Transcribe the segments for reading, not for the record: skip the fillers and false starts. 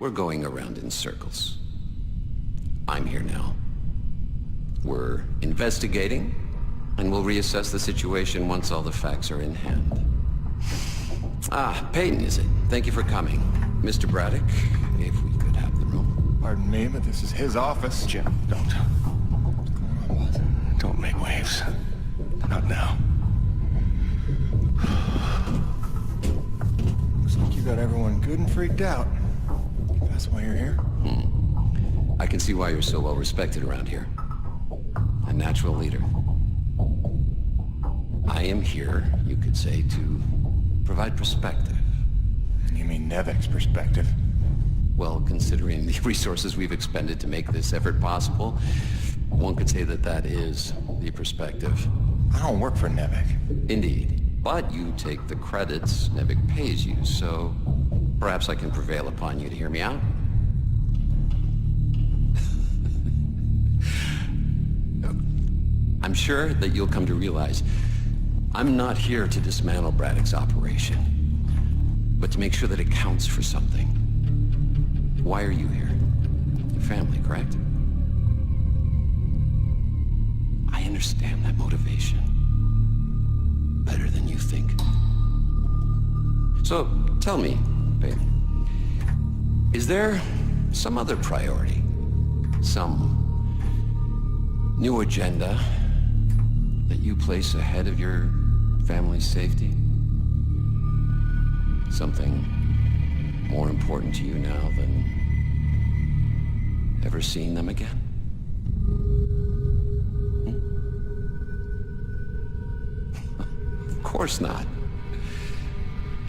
we're going around in circles. I'm here now. We're investigating, and we'll reassess the situation once all the facts are in hand. Ah, Peyton, is it? Thank you for coming. Mr. Braddock, if we could have the room. Pardon me, but this is his office. Jim, don't make waves. Not now. Looks like you got everyone good and freaked out. That's why you're here. I can see why you're so well respected around here. A natural leader. I am here, you could say, to provide perspective. You mean Nevik's perspective? Well, considering the resources we've expended to make this effort possible, one could say that that is the perspective. I don't work for Nevik. Indeed. But you take the credits Nevik pays you, so perhaps I can prevail upon you to hear me out. I'm sure that you'll come to realize I'm not here to dismantle Braddock's operation, but to make sure that it counts for something. Why are you here? Your family, correct? I understand that motivation better than you think. So, tell me, Peyton, is there some other priority? Some new agenda that you place ahead of your family's safety? Something more important to you now than ever seeing them again? Of course not.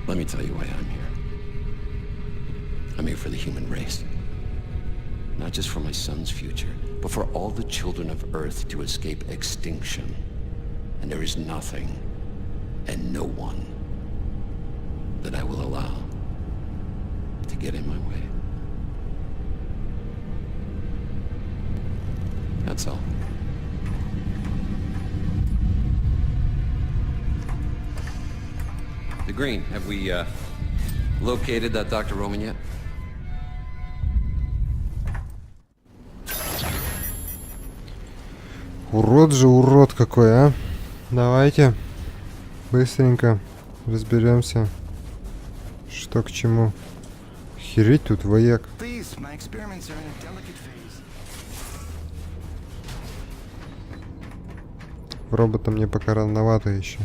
Let me tell you why I'm here. I'm here for the human race. Not just for my son's future, but for all the children of Earth to escape extinction. And there is nothing and no one that I will allow to get in my way. That's all. The Green, have we located that Dr. Roman yet? Урод же, урод какой, а? Давайте быстренько разберемся, что к чему. Охереть тут вояк. Робота мне пока рановато еще.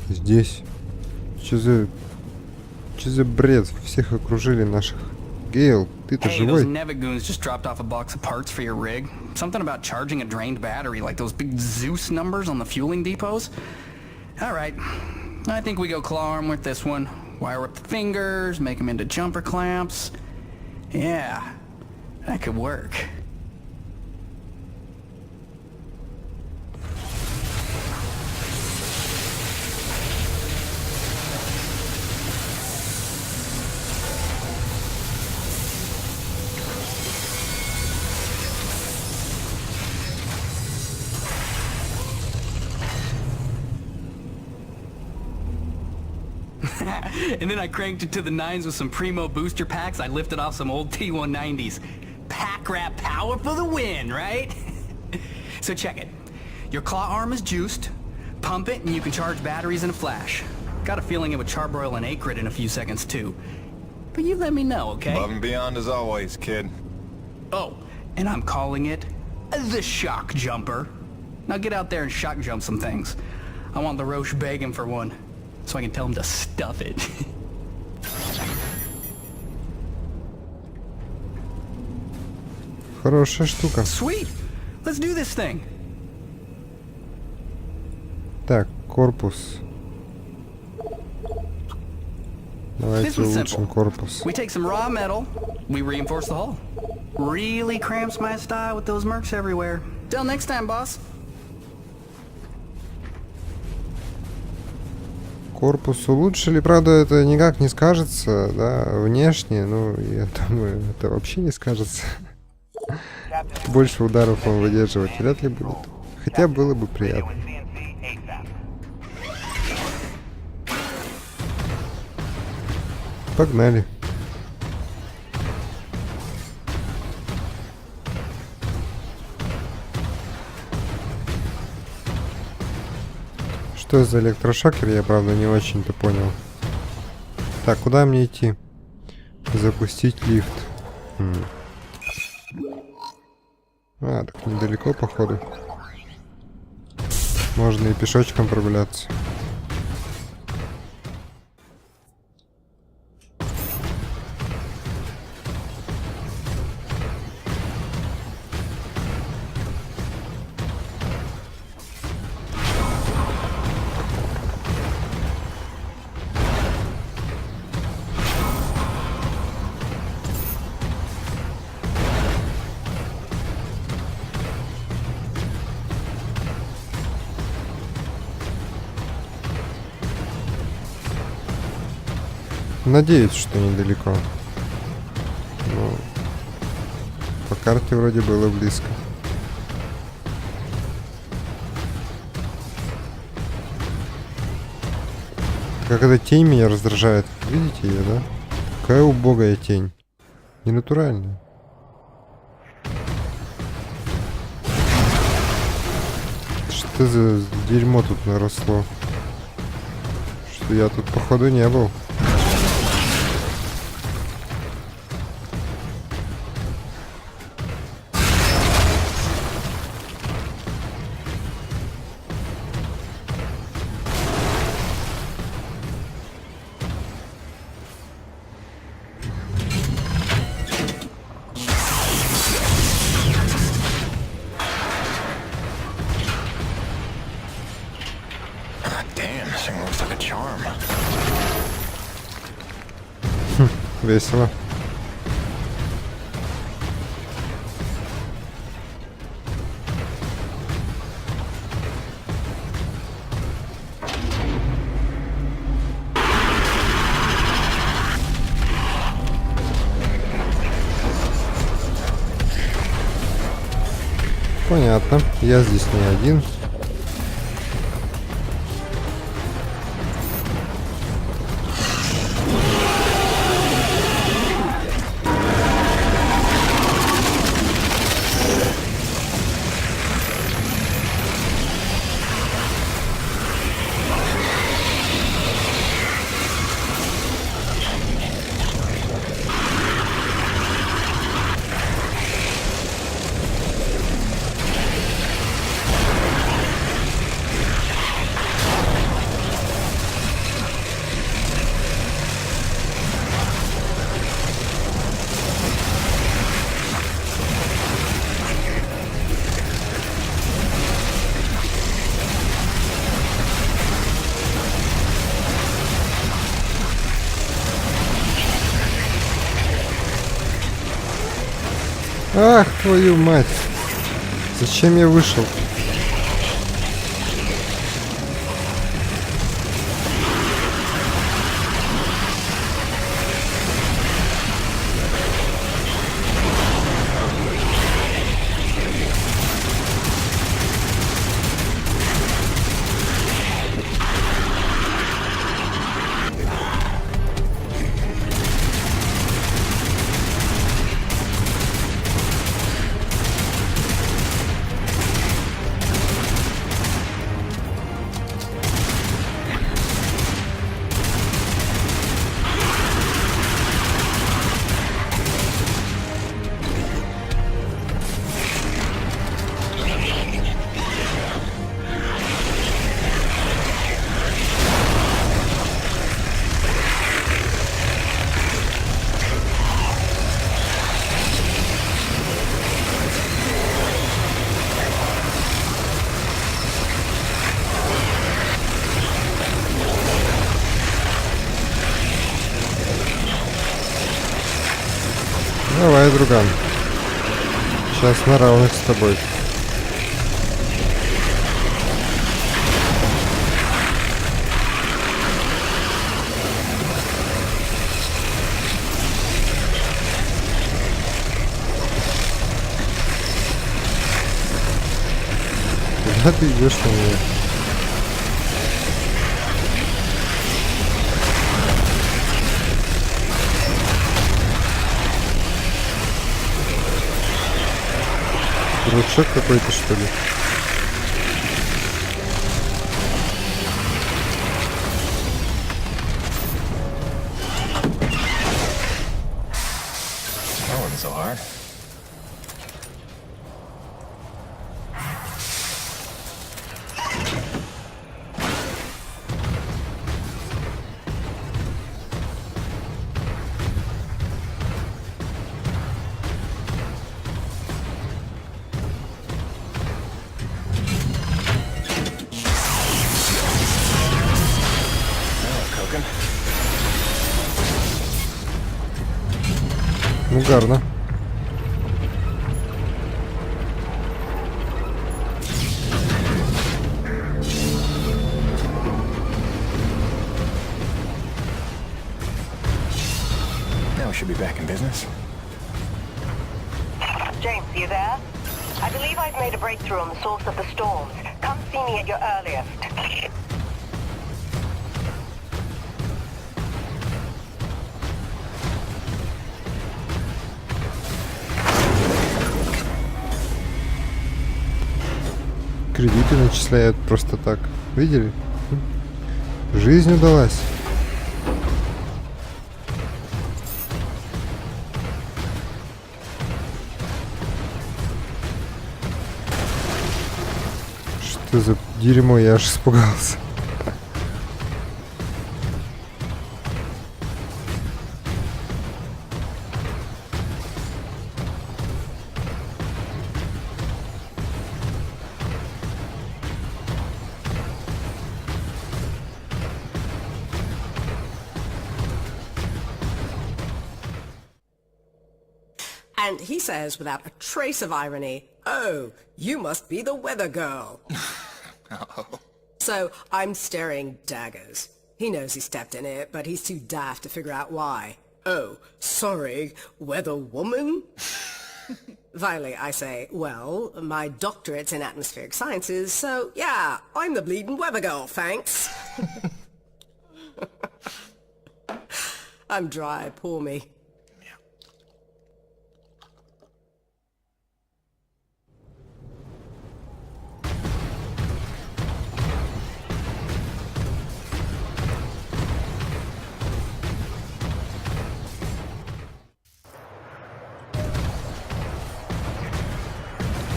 Здесь. Че за бред? Всех окружили наших. Гейл, ты-то живой? Those Nevik goons just dropped off a box of parts for your rig. Something about charging a drained battery, like those big Zeus numbers on the fueling depots. All right, I think we go claw arm with this one. Wire up the fingers, make them into jumper clamps. Yeah, that could work. And then I cranked it to the nines with some primo booster packs I lifted off some old T190s. Pack rat power for the win, right? So check it. Your claw arm is juiced. Pump it and you can charge batteries in a flash. Got a feeling it would charbroil an acrid in a few seconds too. But you let me know, okay? Above and beyond as always, kid. Oh, and I'm calling it the shock jumper. Now get out there and shock jump some things. I want the Roche begging for one, so I can tell him to stuff it. Хорошая штука. Sweet. Let's do this thing. Так, корпус. Давайте улучшим корпус. We take some raw metal, we reinforce the hull. Really cramps my style with those mercs everywhere. Till next time, boss. Корпус улучшили, правда, это никак не скажется, да, внешне, ну, я думаю, это вообще не скажется. Больше ударов он выдерживать вряд ли будет. Хотя было бы приятно. Погнали. Что за электрошокер, я правда не очень-то понял. Так, куда мне идти? Запустить лифт. А, так недалеко, походу. Можно и пешочком прогуляться. Надеюсь, что недалеко. Но по карте вроде было близко. Как эта тень меня раздражает. Видите ее, да? Какая убогая тень. Ненатуральная. Что за дерьмо тут наросло? Что я тут походу не был. Весело. Понятно. Я здесь не один. Ах, твою мать. Зачем я вышел? Давай, друган. Сейчас на равных с тобой. Куда ты идешь на меня? Ручок какой-то, что ли? That wasn't so hard. Угарно. Now we should be back in business. James, you there? I believe I've made a breakthrough on the source of the storms. Come see me at your earliest. Кредиты начисляют просто так. Видели? Жизнь удалась. Что за дерьмо? Я аж испугался. And he says without a trace of irony, "Oh, you must be the weather girl." So I'm staring daggers. He knows he stepped in it, but he's too daft to figure out why. "Oh, sorry, weather woman?" Finally, I say, "Well, my doctorate's in atmospheric sciences, so yeah, I'm the bleeding weather girl, thanks." I'm dry, poor me.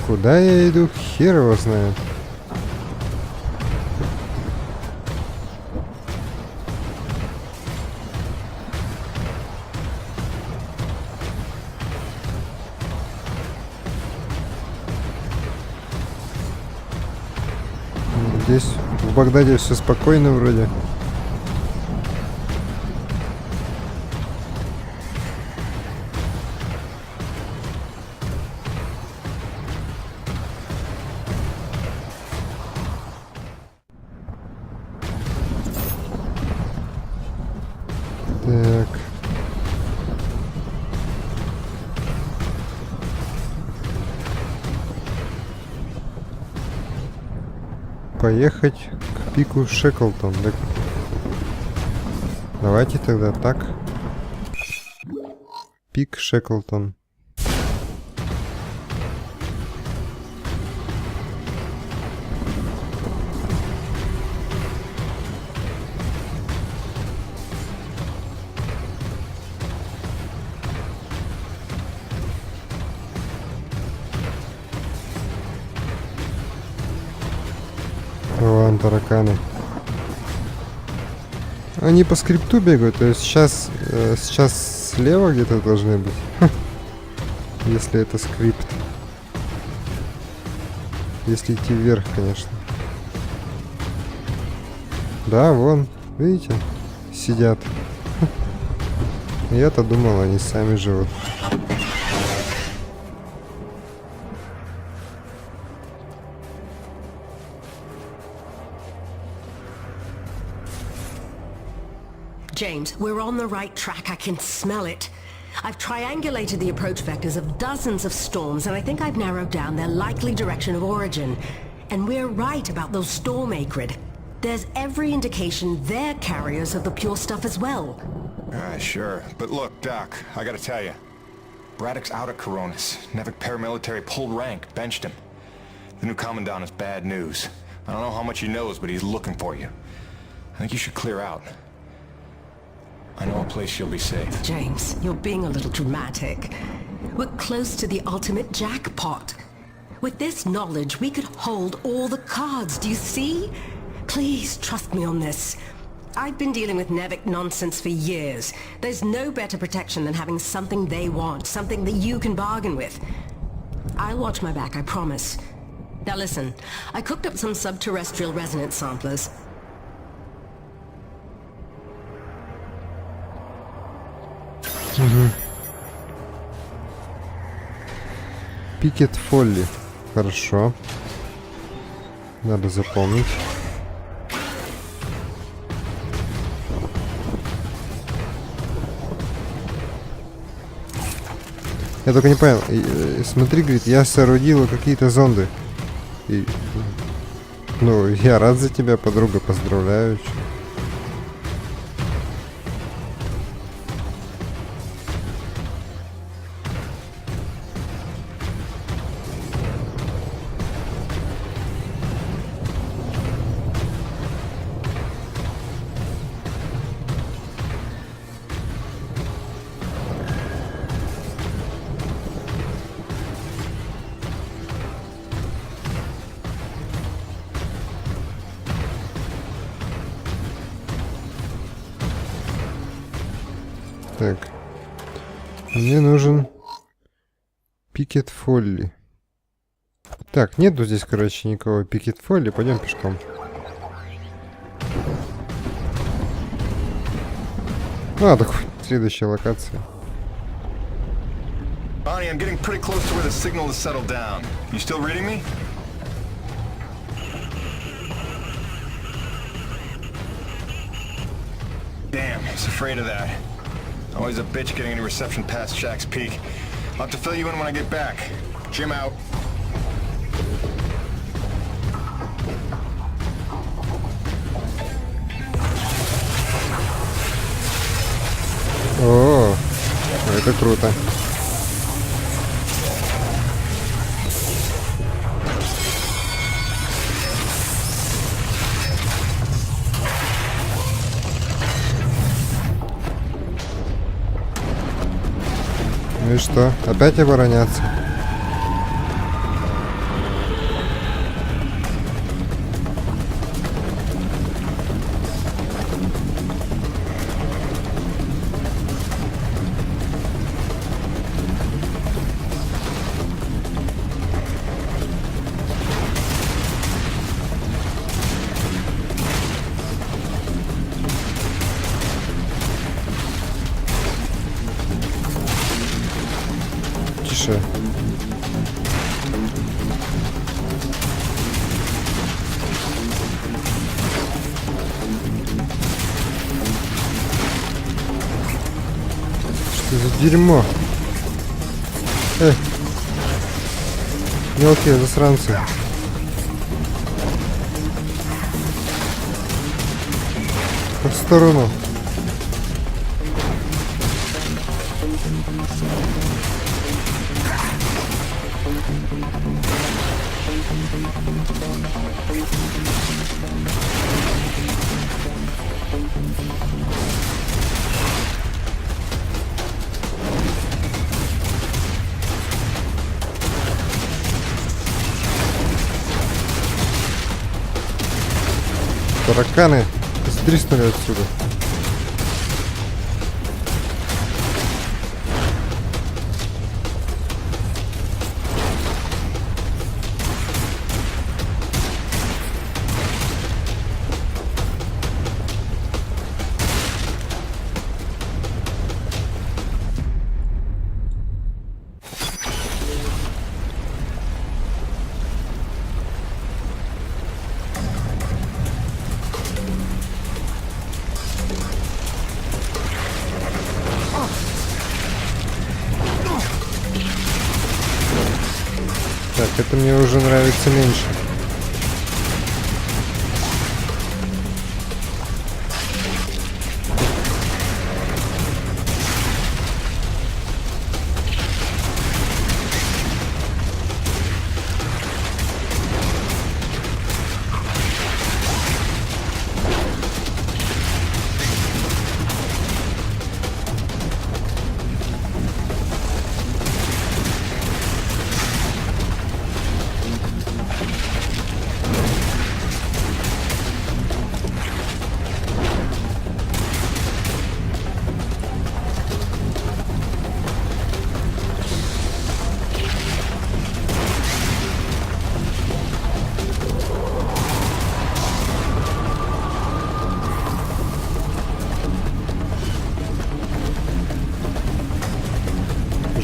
Куда я иду, хер его знает. Здесь в Багдаде все спокойно вроде. Так. Поехать к пику Шеклтон. Так. Давайте тогда так. Пик Шеклтон. Вон тараканы. Они по скрипту бегают, то есть сейчас слева где-то должны быть. Если это скрипт. Если идти вверх, конечно. Да, вон, видите, сидят. Я-то думал, они сами живут. James, we're on the right track. I can smell it. I've triangulated the approach vectors of dozens of storms, and I think I've narrowed down their likely direction of origin. And we're right about those storm acrid. There's every indication they're carriers of the pure stuff as well. Sure. But look, Doc, I gotta tell you. Braddock's out at Coronis. Nevik paramilitary pulled rank, benched him. The new commandant is bad news. I don't know how much he knows, but he's looking for you. I think you should clear out. I know a place you'll be safe. James, you're being a little dramatic. We're close to the ultimate jackpot. With this knowledge, we could hold all the cards, do you see? Please trust me on this. I've been dealing with Nevik nonsense for years. There's no better protection than having something they want, something that you can bargain with. I'll watch my back, I promise. Now listen, I cooked up some subterrestrial resonance samplers. Пикет Фолли. Хорошо. Надо запомнить. Я только не понял. Смотри, говорит, я соорудила какие-то зонды. И, ну, я рад за тебя, подруга, поздравляю. Так. Мне нужен Пикет Фолли. Так, нету здесь, короче, никого Пикет Фолли. Пойдем пешком. А, так следующая локация. Bonnie, I'm getting pretty close to where the signal has settled down. You still reading me? Damn, I was afraid of that. Always a bitch getting any reception past Shack's Peak. I'll have to fill you in when I get back. Jim out. О, это круто. Ну и что? Опять обороняться? Тише. Что за дерьмо? Мелкие засранцы. В сторону. Тараканы, стриснули отсюда. Так, это мне уже нравится меньше.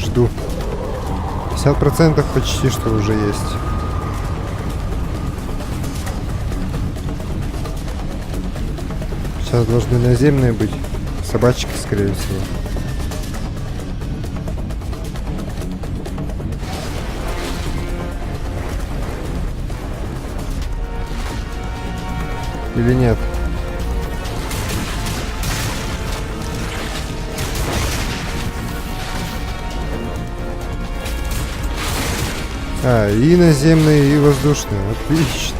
Жду. 50% почти что уже есть. Сейчас должны наземные быть. Собачки, скорее всего. Или нет? А, и наземные, и воздушные. Отлично.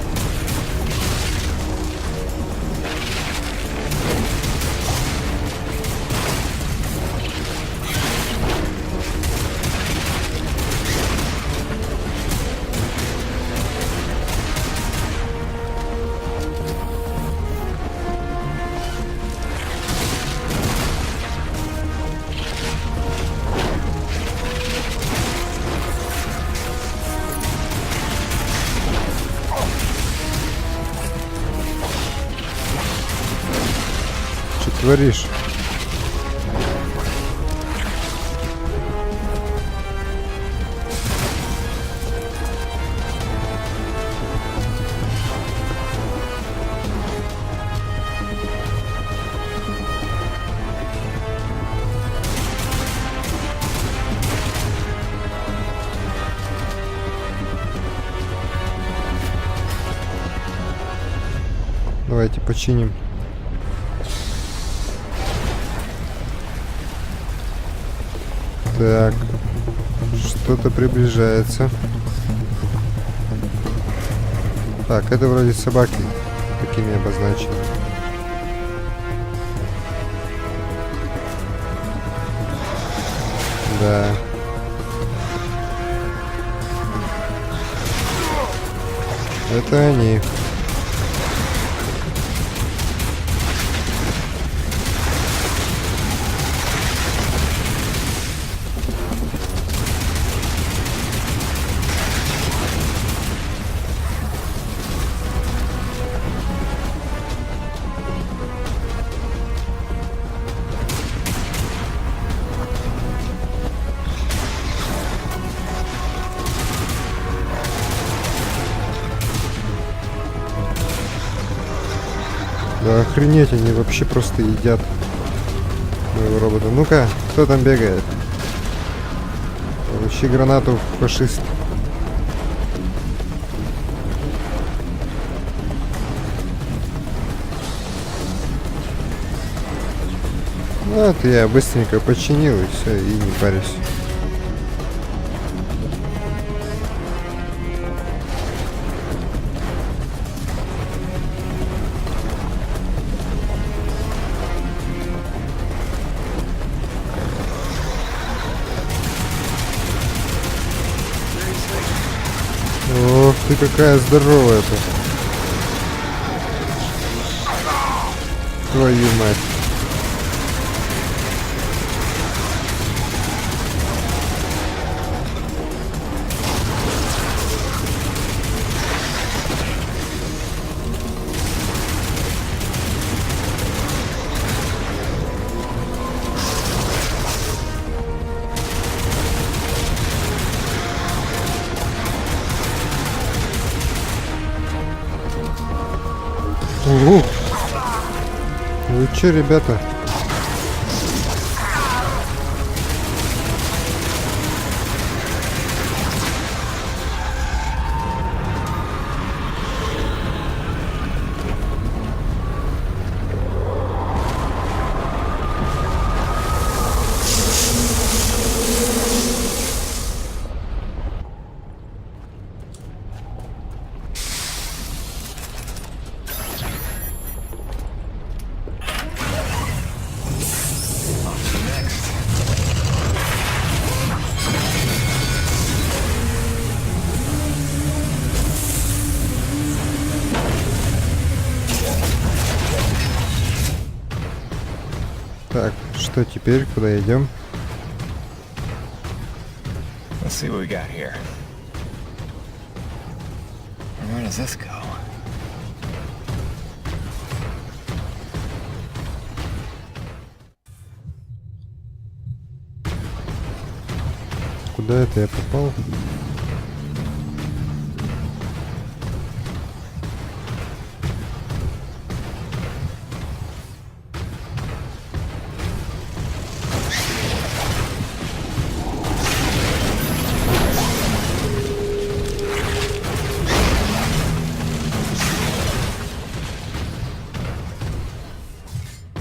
Творишь? Давайте починим. Так, что-то приближается. Так, это вроде собаки такими обозначены. Да. Это они. Да охренеть, они вообще просто едят моего робота. Ну-ка, кто там бегает? Получи гранату, фашист. Вот я быстренько починил и все, и не парюсь. Ох ты какая здоровая-то. Твою мать. Угу. Вы че, ребята? Так, что теперь? Куда идем? Let's see what we got here. Where does this go? Куда это я попал?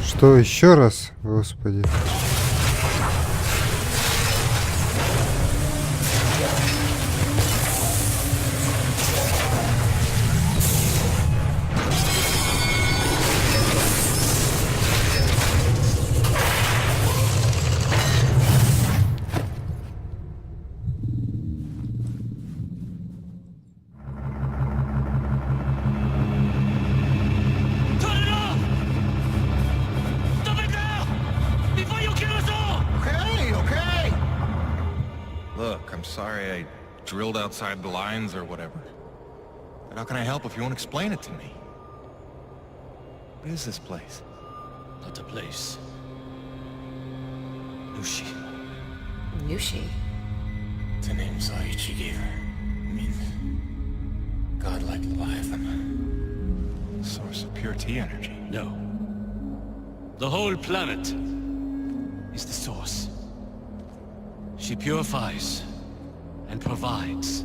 Что еще раз, господи? Look, I'm sorry I drilled outside the lines or whatever. But how can I help if you won't explain it to me? What is this place? Not a place. Nushi. Nushi? It's a name Saichi gave her. It means godlike Leviathan. Source of pure tea energy. No. The whole planet is the source. She purifies and provides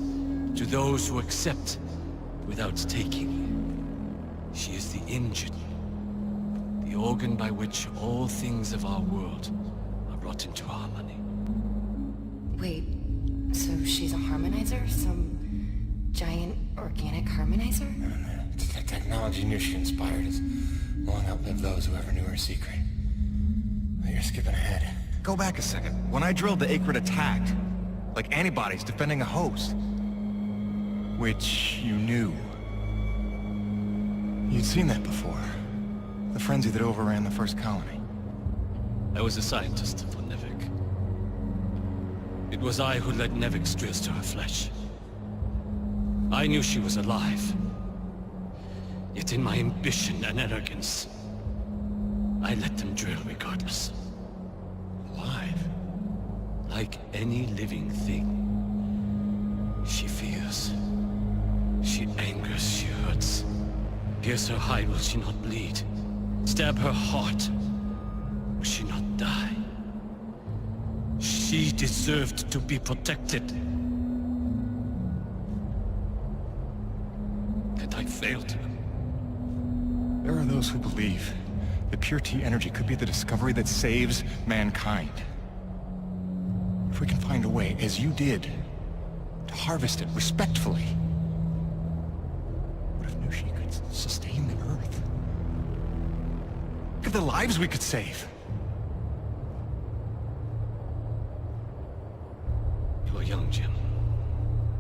to those who accept without taking. She is the engine, the organ by which all things of our world are brought into harmony. Wait, so she's a harmonizer? Some giant organic harmonizer? The technology Nushi inspired has long outlived those who ever knew her secret. But you're skipping ahead. Go back a second. When I drilled, the Acrid attacked. Like antibodies defending a host. Which you knew. You'd seen that before. The frenzy that overran the first colony. I was a scientist for Nevik. It was I who led Nevik's drills to her flesh. I knew she was alive. Yet in my ambition and arrogance, I let them drill regardless. Alive? Like any living thing. She fears. She angers, she hurts. Pierce her hide, will she not bleed? Stab her heart, will she not die? She deserved to be protected. And I failed her. There are those who believe that pure tea energy could be the discovery that saves mankind. If we can find a way, as you did, to harvest it respectfully. What if Nushi could sustain the Earth? Look at the lives we could save. You are young, Jim.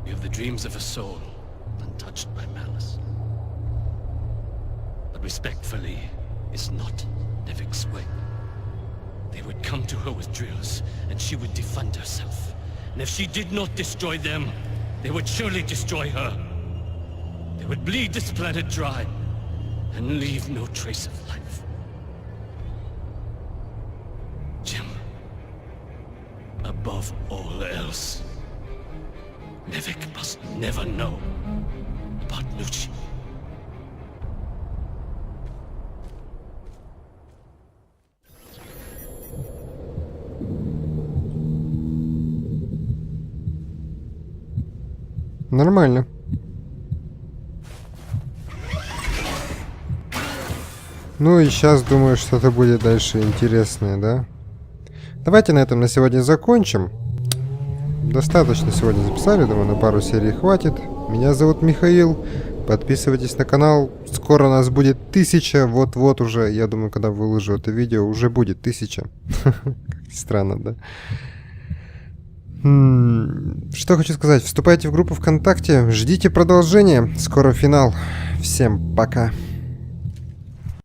You have the dreams of a soul, untouched by malice. But respectfully is not Nevik's way. They would come to her with drills, and she would defend herself. And if she did not destroy them, they would surely destroy her. They would bleed this planet dry, and leave no trace of life. Jim, above all else, Nevik must never know about Nushi. Нормально. Ну и сейчас, думаю, что-то будет дальше интересное, да? Давайте на этом на сегодня закончим. Достаточно сегодня записали, думаю, на пару серий хватит. Меня зовут Михаил. Подписывайтесь на канал. Скоро у нас будет 1000. Вот-вот уже, я думаю, когда выложу это видео, уже будет 1000. Странно, да? Что хочу сказать. Вступайте в группу ВКонтакте. Ждите продолжения. Скоро финал. Всем пока.